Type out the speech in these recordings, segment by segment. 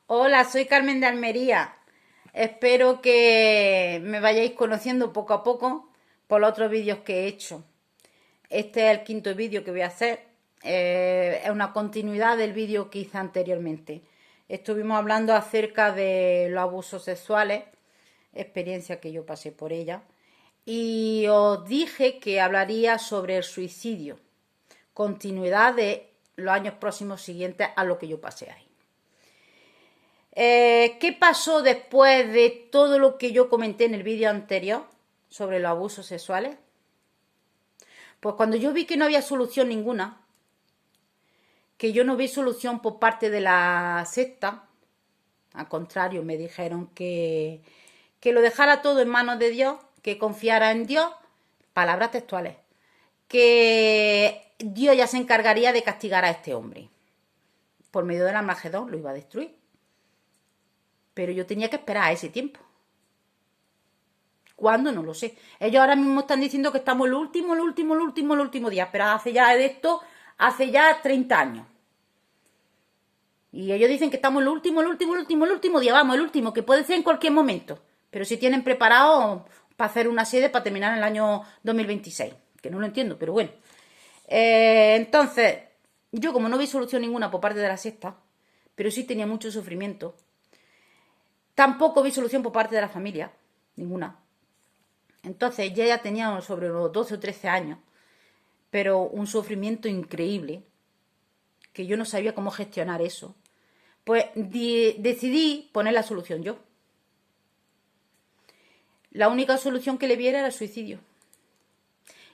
Hola, soy Carmen de Almería. Espero que me vayáis conociendo poco a poco por los otros vídeos que he hecho. Este es el quinto vídeo que voy a hacer. Es una continuidad del vídeo que hice anteriormente. Estuvimos hablando acerca de los abusos sexuales, experiencia que yo pasé por ella. Y os dije que hablaría sobre el suicidio, continuidad de los años próximos siguientes a lo que yo pasé ahí. ¿Qué pasó después de todo lo que yo comenté en el vídeo anterior sobre los abusos sexuales? Pues cuando yo vi que no había solución ninguna, que yo no vi solución por parte de la secta, al contrario, me dijeron que lo dejara todo en manos de Dios, que confiara en Dios, palabras textuales, que Dios ya se encargaría de castigar a este hombre. Por medio del Armagedón lo iba a destruir. Pero yo tenía que esperar a ese tiempo. ¿Cuándo? No lo sé. Ellos ahora mismo están diciendo que estamos el último día. Pero hace ya de esto, hace ya 30 años. Y ellos dicen que estamos el último día. Vamos, el último, que puede ser en cualquier momento. Pero si tienen preparado para hacer una sede para terminar en el año 2026. Que no lo entiendo, pero bueno. Entonces, yo como no vi solución ninguna por parte de la secta, pero sí tenía mucho sufrimiento. Tampoco vi solución por parte de la familia. Ninguna. Entonces ya tenía sobre los 12 o 13 años, pero un sufrimiento increíble, que yo no sabía cómo gestionar eso. Pues decidí poner la solución yo. La única solución que le viera era el suicidio.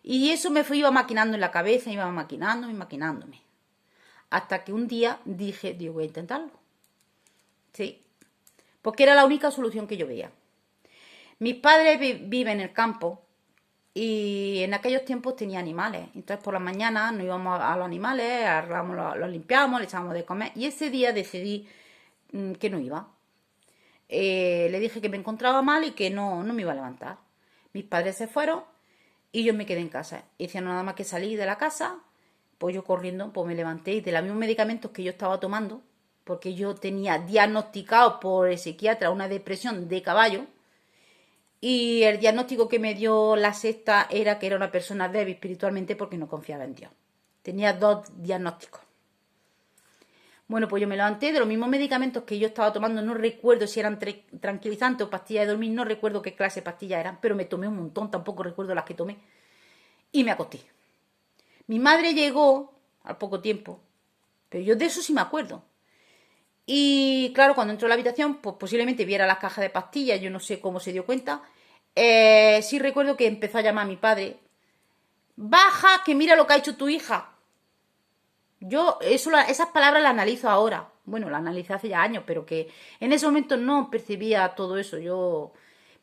Y eso iba maquinando en la cabeza, iba maquinándome. Hasta que un día dije, Dios, voy a intentarlo. Sí, porque era la única solución que yo veía. Mis padres viven en el campo y en aquellos tiempos tenía animales. Entonces por las mañanas nos íbamos a los animales, los limpiábamos, le echábamos de comer. Y ese día decidí que no iba. Le dije que me encontraba mal y que no me iba a levantar. Mis padres se fueron y yo me quedé en casa. Hice nada más que salir de la casa, pues yo corriendo, pues me levanté y de los mismos medicamentos que yo estaba tomando, porque yo tenía diagnosticado por el psiquiatra una depresión de caballo. Y el diagnóstico que me dio la secta era que era una persona débil espiritualmente porque no confiaba en Dios. Tenía dos diagnósticos. Bueno, pues yo me levanté de los mismos medicamentos que yo estaba tomando. No recuerdo si eran tranquilizantes o pastillas de dormir. No recuerdo qué clase de pastillas eran, pero me tomé un montón. Tampoco recuerdo las que tomé. Y me acosté. Mi madre llegó al poco tiempo, pero yo de eso sí me acuerdo. Y claro, cuando entró a la habitación, pues posiblemente viera las cajas de pastillas, yo no sé cómo se dio cuenta. Sí recuerdo que empezó a llamar a mi padre. Baja, que mira lo que ha hecho tu hija. Yo esas palabras las analizo ahora. Bueno, las analicé hace ya años, pero que en ese momento no percibía todo eso.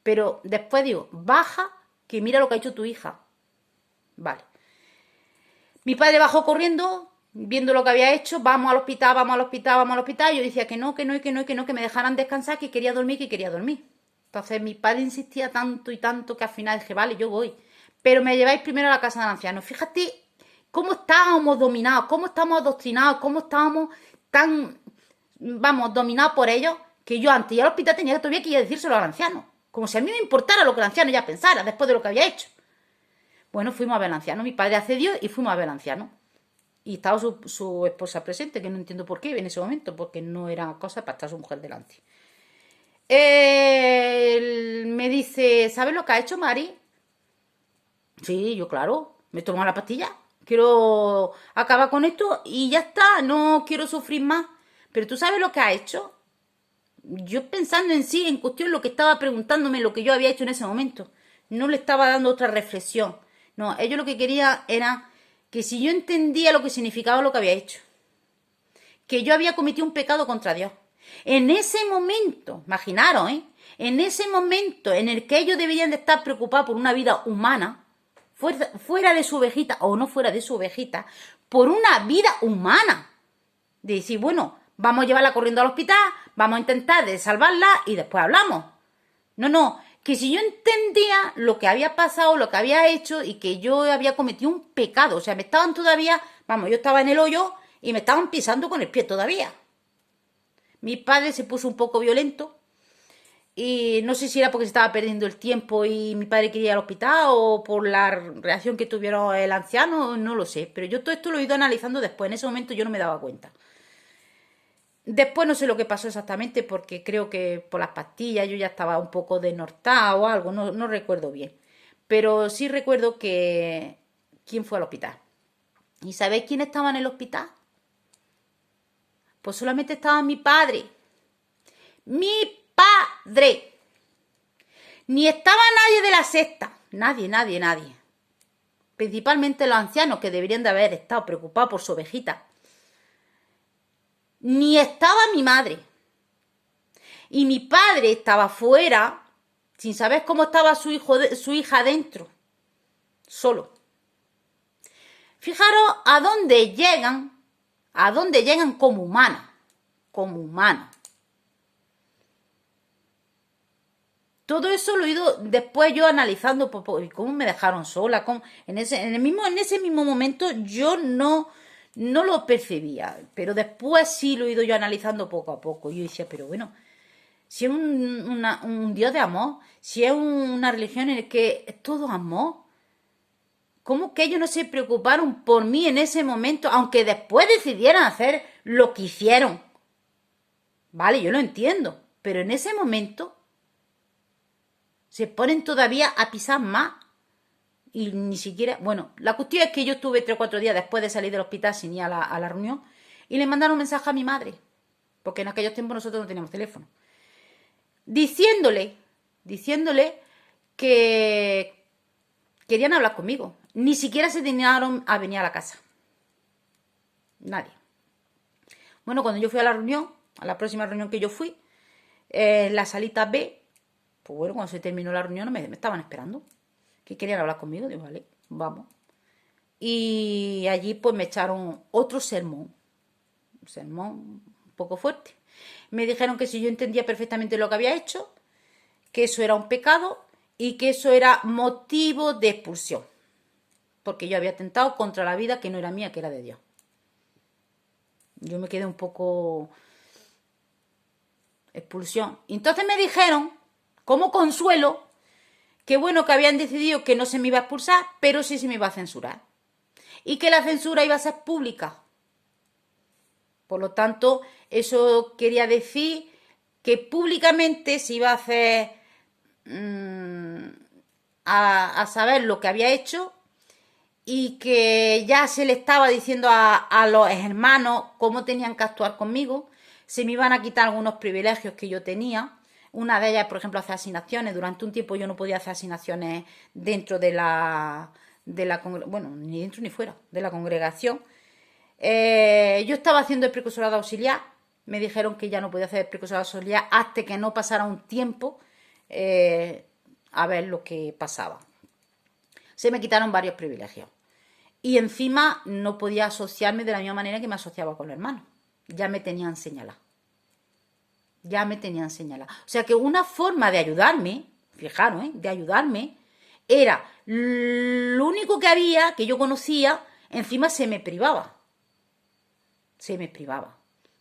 Pero después digo, baja, que mira lo que ha hecho tu hija. Vale. Mi padre bajó corriendo, viendo lo que había hecho, vamos al hospital, vamos al hospital, vamos al hospital. Yo decía que no, que me dejaran descansar, que quería dormir, que quería dormir. Entonces mi padre insistía tanto y tanto que al final dije, vale, yo voy. Pero me lleváis primero a la casa de ancianos. Fíjate cómo estábamos dominados, cómo estamos adoctrinados, cómo estábamos tan, vamos, dominados por ellos, que yo antes de ir al hospital tenía todavía que ir a decírselo al anciano. Como si a mí me importara lo que el anciano ya pensara después de lo que había hecho. Bueno, fuimos a ver al anciano. Mi padre accedió y fuimos a ver al anciano. Y estaba su esposa presente, que no entiendo por qué en ese momento, porque no era cosa para estar su mujer delante. Él me dice, ¿sabes lo que ha hecho Mari? Sí, yo claro, me tomo la pastilla. Quiero acabar con esto y ya está, no quiero sufrir más. Pero tú sabes lo que ha hecho. Yo pensando en sí, en cuestión lo que estaba preguntándome, lo que yo había hecho en ese momento. No le estaba dando otra reflexión. No, ellos lo que querían era que si yo entendía lo que significaba lo que había hecho, que yo había cometido un pecado contra Dios. En ese momento, imaginaros, en ese momento en el que ellos deberían de estar preocupados por una vida humana, fuera de su ovejita o no fuera de su ovejita, por una vida humana. De decir, bueno, vamos a llevarla corriendo al hospital, vamos a intentar de salvarla y después hablamos. No, que si yo entendía lo que había pasado, lo que había hecho y que yo había cometido un pecado, o sea, me estaban todavía, vamos, yo estaba en el hoyo y me estaban pisando con el pie todavía. mi padre se puso un poco violento y no sé si era porque se estaba perdiendo el tiempo y mi padre quería ir al hospital o por la reacción que tuvieron el anciano, no lo sé. Pero yo todo esto lo he ido analizando después, en ese momento yo no me daba cuenta. Después no sé lo que pasó exactamente porque creo que por las pastillas yo ya estaba un poco desnortada o algo, no recuerdo bien. Pero sí recuerdo que quién fue al hospital. ¿Y sabéis quién estaba en el hospital? Pues solamente estaba mi padre. Mi padre. Ni estaba nadie de la secta. Nadie. Principalmente los ancianos que deberían de haber estado preocupados por su ovejita. Ni estaba mi madre. Y mi padre estaba fuera, sin saber cómo estaba su hija dentro. Solo. Fijaros a dónde llegan como humanos. Como humanos. Todo eso lo he ido después yo analizando, cómo me dejaron sola, en ese mismo momento yo no lo percibía, pero después sí lo he ido yo analizando poco a poco. Yo decía, pero bueno, si es un Dios de amor, si es una religión en la que es todo amor, ¿cómo que ellos no se preocuparon por mí en ese momento, aunque después decidieran hacer lo que hicieron? Vale, yo lo entiendo, pero en ese momento se ponen todavía a pisar más. Y ni siquiera... Bueno, la cuestión es que yo estuve 3 o 4 días después de salir del hospital sin ir a la reunión y le mandaron un mensaje a mi madre, porque en aquellos tiempos nosotros no teníamos teléfono, diciéndole que querían hablar conmigo. Ni siquiera se dignaron a venir a la casa. Nadie. Bueno, cuando yo fui a la reunión, a la próxima reunión que yo fui, en la salita B, pues bueno, cuando se terminó la reunión me estaban esperando. Que querían hablar conmigo. Digo, vale, vamos. Y allí pues me echaron otro sermón. Un sermón un poco fuerte. Me dijeron que si yo entendía perfectamente lo que había hecho, que eso era un pecado y que eso era motivo de expulsión. Porque yo había atentado contra la vida que no era mía, que era de Dios. Yo me quedé un poco... expulsión. Y entonces me dijeron, como consuelo, que bueno, que habían decidido que no se me iba a expulsar, pero sí se me iba a censurar. Y que la censura iba a ser pública. Por lo tanto, eso quería decir que públicamente se iba a hacer a saber lo que había hecho y que ya se le estaba diciendo a los hermanos cómo tenían que actuar conmigo. Se me iban a quitar algunos privilegios que yo tenía. Una de ellas, por ejemplo, hacer asignaciones. Durante un tiempo yo no podía hacer asignaciones dentro de la bueno, ni dentro ni fuera de la congregación. Yo estaba haciendo el precursorado auxiliar. Me dijeron que ya no podía hacer el precursorado auxiliar hasta que no pasara un tiempo a ver lo que pasaba. Se me quitaron varios privilegios. Y encima no podía asociarme de la misma manera que me asociaba con los hermanos. Ya me tenían señalada. O sea que una forma de ayudarme, fijaros, de ayudarme, era lo único que había, que yo conocía, encima se me privaba.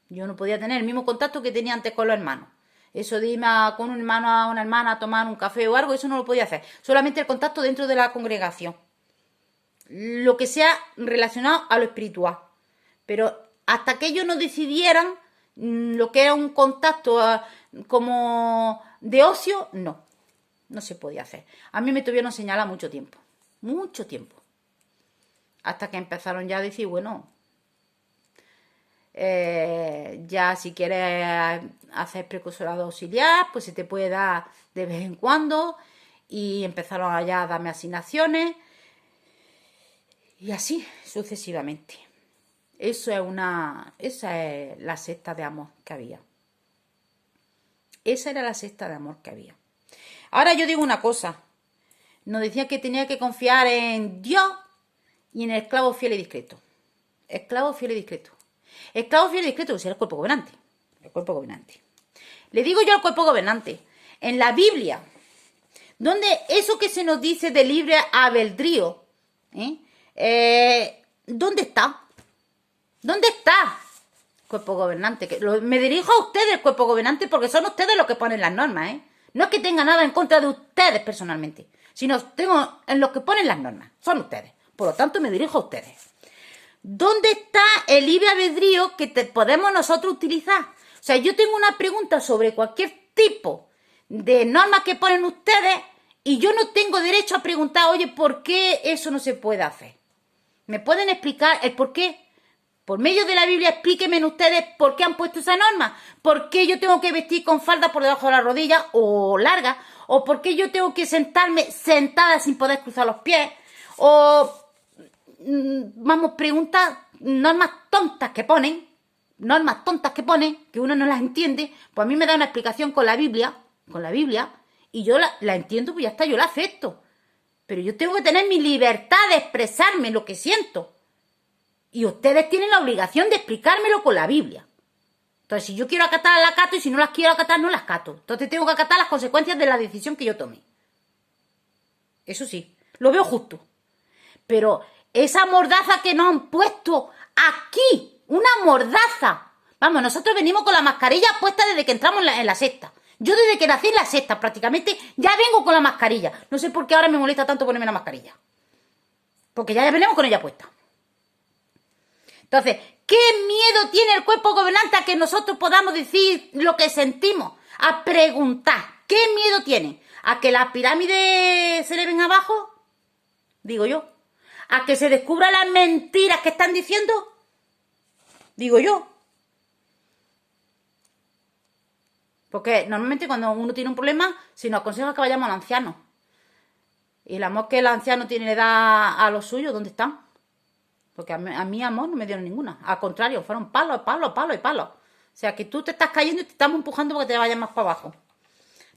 Yo no podía tener el mismo contacto que tenía antes con los hermanos. Eso de irme con un hermano a una hermana a tomar un café o algo, eso no lo podía hacer. Solamente el contacto dentro de la congregación. Lo que sea relacionado a lo espiritual. Pero hasta que ellos no decidieran lo que era un contacto como de ocio, no se podía hacer. A mí me tuvieron señalada mucho tiempo. Hasta que empezaron ya a decir, bueno, ya si quieres hacer precursorado auxiliar, pues se te puede dar de vez en cuando. Y empezaron allá a darme asignaciones. Y así sucesivamente. Esa es la secta de amor que había. Esa era la secta de amor que había. Ahora yo digo una cosa. Nos decía que tenía que confiar en Dios y en el esclavo fiel y discreto. Esclavo fiel y discreto. Esclavo fiel y discreto, que será el cuerpo gobernante. El cuerpo gobernante. Le digo yo al cuerpo gobernante. En la Biblia, donde eso que se nos dice de libre albedrío, ¿dónde está? ¿Dónde está? cuerpo gobernante. Me dirijo a ustedes, cuerpo gobernante, porque son ustedes los que ponen las normas, ¿eh? No es que tenga nada en contra de ustedes personalmente, sino tengo en los que ponen las normas. Son ustedes. Por lo tanto, me dirijo a ustedes. ¿Dónde está el libre albedrío que podemos nosotros utilizar? O sea, yo tengo una pregunta sobre cualquier tipo de normas que ponen ustedes y yo no tengo derecho a preguntar, oye, ¿por qué eso no se puede hacer? ¿Me pueden explicar el por qué? Por medio de la Biblia, explíquenme ustedes por qué han puesto esa norma. ¿Por qué yo tengo que vestir con falda por debajo de la rodilla o larga? ¿O por qué yo tengo que sentarme sentada sin poder cruzar los pies? O, vamos, preguntas, normas tontas que ponen, que uno no las entiende. Pues a mí me da una explicación con la Biblia, y yo la entiendo, pues ya está, yo la acepto. Pero yo tengo que tener mi libertad de expresarme lo que siento. Y ustedes tienen la obligación de explicármelo con la Biblia. Entonces, si yo quiero acatar, la acato, y si no las quiero acatar, no las acato. Entonces tengo que acatar las consecuencias de la decisión que yo tome. Eso sí, lo veo justo. Pero esa mordaza que nos han puesto aquí, una mordaza. Vamos, nosotros venimos con la mascarilla puesta desde que entramos en la secta. Yo desde que nací en la secta prácticamente ya vengo con la mascarilla. No sé por qué ahora me molesta tanto ponerme la mascarilla. Porque ya venimos con ella puesta. Entonces, ¿qué miedo tiene el cuerpo gobernante a que nosotros podamos decir lo que sentimos? A preguntar. ¿Qué miedo tiene? ¿A que las pirámides se le ven abajo? Digo yo. ¿A que se descubran las mentiras que están diciendo? Digo yo. Porque normalmente cuando uno tiene un problema, se nos aconseja que vayamos al anciano. Y el amor que el anciano tiene le da a los suyos, ¿dónde están? Porque a mí amor no me dieron ninguna. Al contrario, fueron palos, palos, palos y palos. O sea, que tú te estás cayendo y te estamos empujando para que te vayas más para abajo.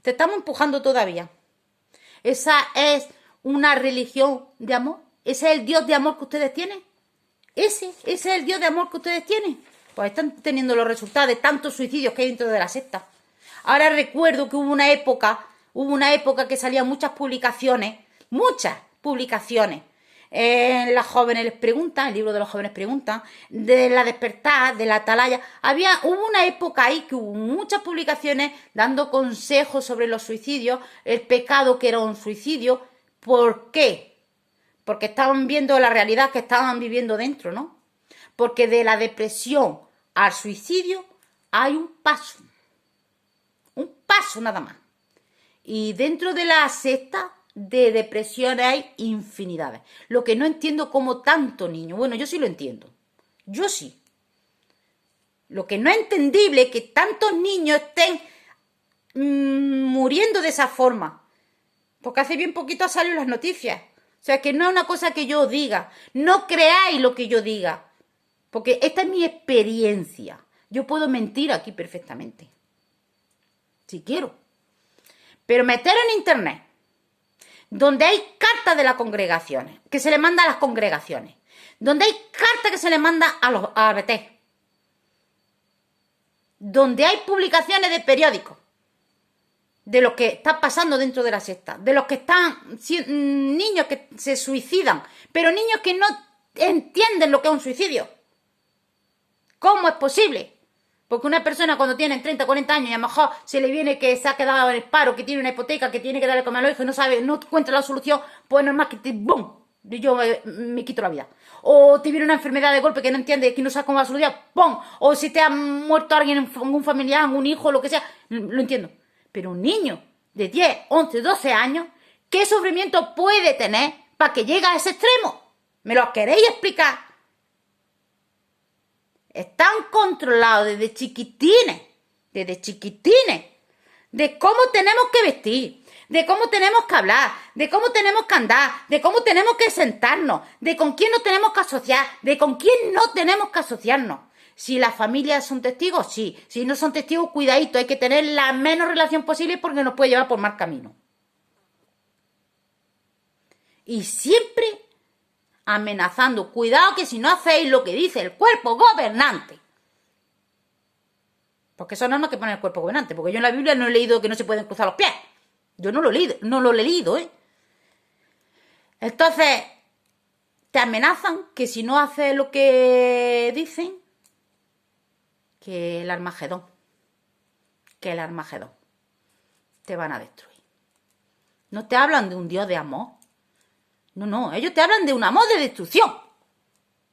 Te estamos empujando todavía. Esa es una religión de amor. Ese es el Dios de amor que ustedes tienen. Ese es el Dios de amor que ustedes tienen. Pues están teniendo los resultados de tantos suicidios que hay dentro de la secta. Ahora recuerdo que hubo una época que salían muchas publicaciones, las jóvenes les preguntan, el libro de los jóvenes preguntan, de la despertar, de la atalaya. Hubo una época ahí que hubo muchas publicaciones dando consejos sobre los suicidios, el pecado que era un suicidio. ¿Por qué? Porque estaban viendo la realidad que estaban viviendo dentro, ¿no? Porque de la depresión al suicidio hay un paso nada más. Y dentro de la secta de depresión hay infinidades. Lo que no entiendo como tanto niño. Bueno, yo sí lo entiendo. Yo sí. Lo que no es entendible es que tantos niños estén muriendo de esa forma. Porque hace bien poquito ha salido las noticias. O sea, que no es una cosa que yo diga. No creáis lo que yo diga. Porque esta es mi experiencia. Yo puedo mentir aquí perfectamente. Si quiero. Pero meter en internet, donde hay cartas de las congregaciones, que se le manda a las congregaciones, donde hay cartas que se le manda a los ABT, donde hay publicaciones de periódicos, de lo que está pasando dentro de la secta, de los que están niños que se suicidan, pero niños que no entienden lo que es un suicidio. ¿Cómo es posible? Porque una persona cuando tiene 30, 40 años y a lo mejor se le viene que se ha quedado en el paro, que tiene una hipoteca, que tiene que darle comer a los hijos y no sabe, no encuentra la solución, pues normal que ¡bum! Yo me quito la vida. O te viene una enfermedad de golpe que no entiende, que no sabe cómo va a solucionar, ¡pum! O si te ha muerto alguien, un familiar, un hijo, lo que sea, lo entiendo. Pero un niño de 10, 11, 12 años, ¿qué sufrimiento puede tener para que llegue a ese extremo? ¿Me lo queréis explicar? Están controlados desde chiquitines, de cómo tenemos que vestir, de cómo tenemos que hablar, de cómo tenemos que andar, de cómo tenemos que sentarnos, de con quién nos tenemos que asociar, de con quién no tenemos que asociarnos. Si las familias son testigos, sí. Si no son testigos, cuidadito, hay que tener la menos relación posible porque nos puede llevar por mal camino. Y siempre amenazando. Cuidado que si no hacéis lo que dice el cuerpo gobernante. Porque eso no es lo que pone el cuerpo gobernante. Porque yo en la Biblia no he leído que no se pueden cruzar los pies. Yo no lo he leído, ¿eh? Entonces, te amenazan que si no haces lo que dicen, que el Armagedón. Que el Armagedón. Te van a destruir. No te hablan de un Dios de amor. No, ellos te hablan de un amor de destrucción.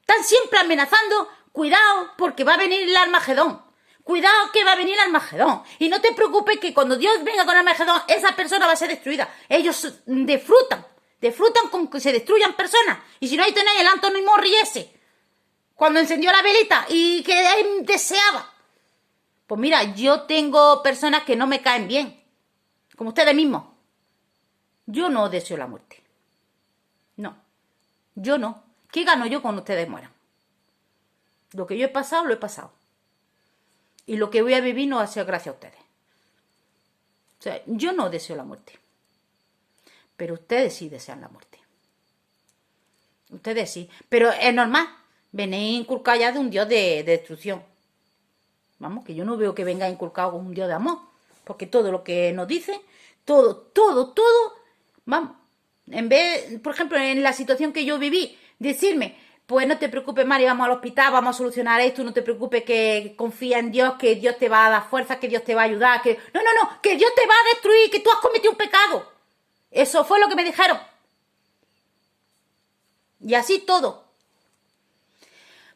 Están siempre amenazando, cuidado, porque va a venir el Armagedón. Cuidado que va a venir el Armagedón. Y no te preocupes que cuando Dios venga con el Armagedón, esa persona va a ser destruida. Ellos disfrutan con que se destruyan personas. Y si no, ahí tenéis el Anthony Morris ese, cuando encendió la velita y que él deseaba. Pues mira, yo tengo personas que no me caen bien, como ustedes mismos. Yo no deseo la muerte. No, yo no. ¿Qué gano yo cuando ustedes mueran? Lo que yo he pasado, lo he pasado. Y lo que voy a vivir no va a ser gracias a ustedes. O sea, yo no deseo la muerte. Pero ustedes sí desean la muerte. Ustedes sí. Pero es normal. Venéis inculcados ya de un Dios de destrucción. Vamos, que yo no veo que venga inculcado con un Dios de amor. Porque todo lo que nos dicen, todo, vamos. En vez, por ejemplo, en la situación que yo viví, decirme, pues no te preocupes, Mari, vamos al hospital, vamos a solucionar esto, no te preocupes, que confía en Dios, que Dios te va a dar fuerza, que Dios te va a ayudar, que... No, que Dios te va a destruir, que tú has cometido un pecado. Eso fue lo que me dijeron. Y así todo.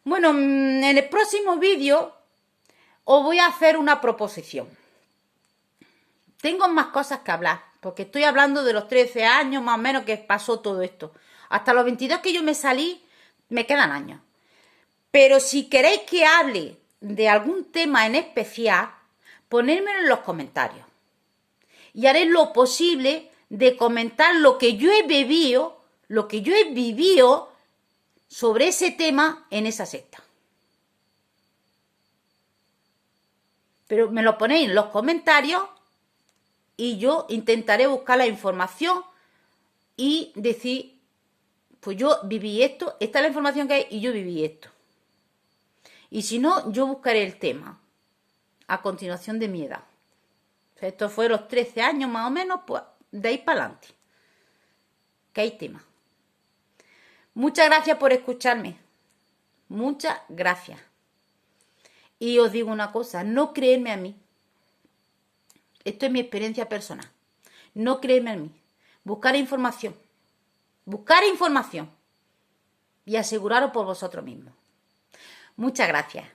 Bueno, en el próximo vídeo os voy a hacer una proposición. Tengo más cosas que hablar, porque estoy hablando de los 13 años más o menos que pasó todo esto. Hasta los 22 que yo me salí, me quedan años. Pero si queréis que hable de algún tema en especial, ponérmelo en los comentarios. Y haré lo posible de comentar lo que yo he vivido, sobre ese tema en esa secta. Pero me lo ponéis en los comentarios y yo intentaré buscar la información y decir, pues yo viví esto, esta es la información que hay y yo viví esto. Y si no, yo buscaré el tema a continuación de mi edad. O sea, esto fue los 13 años más o menos, pues de ahí para adelante. Que hay tema. Muchas gracias por escucharme. Muchas gracias. Y os digo una cosa, no creedme a mí. Esto es mi experiencia personal. No creedme a mí. Buscar información. Buscar información. Y aseguraros por vosotros mismos. Muchas gracias.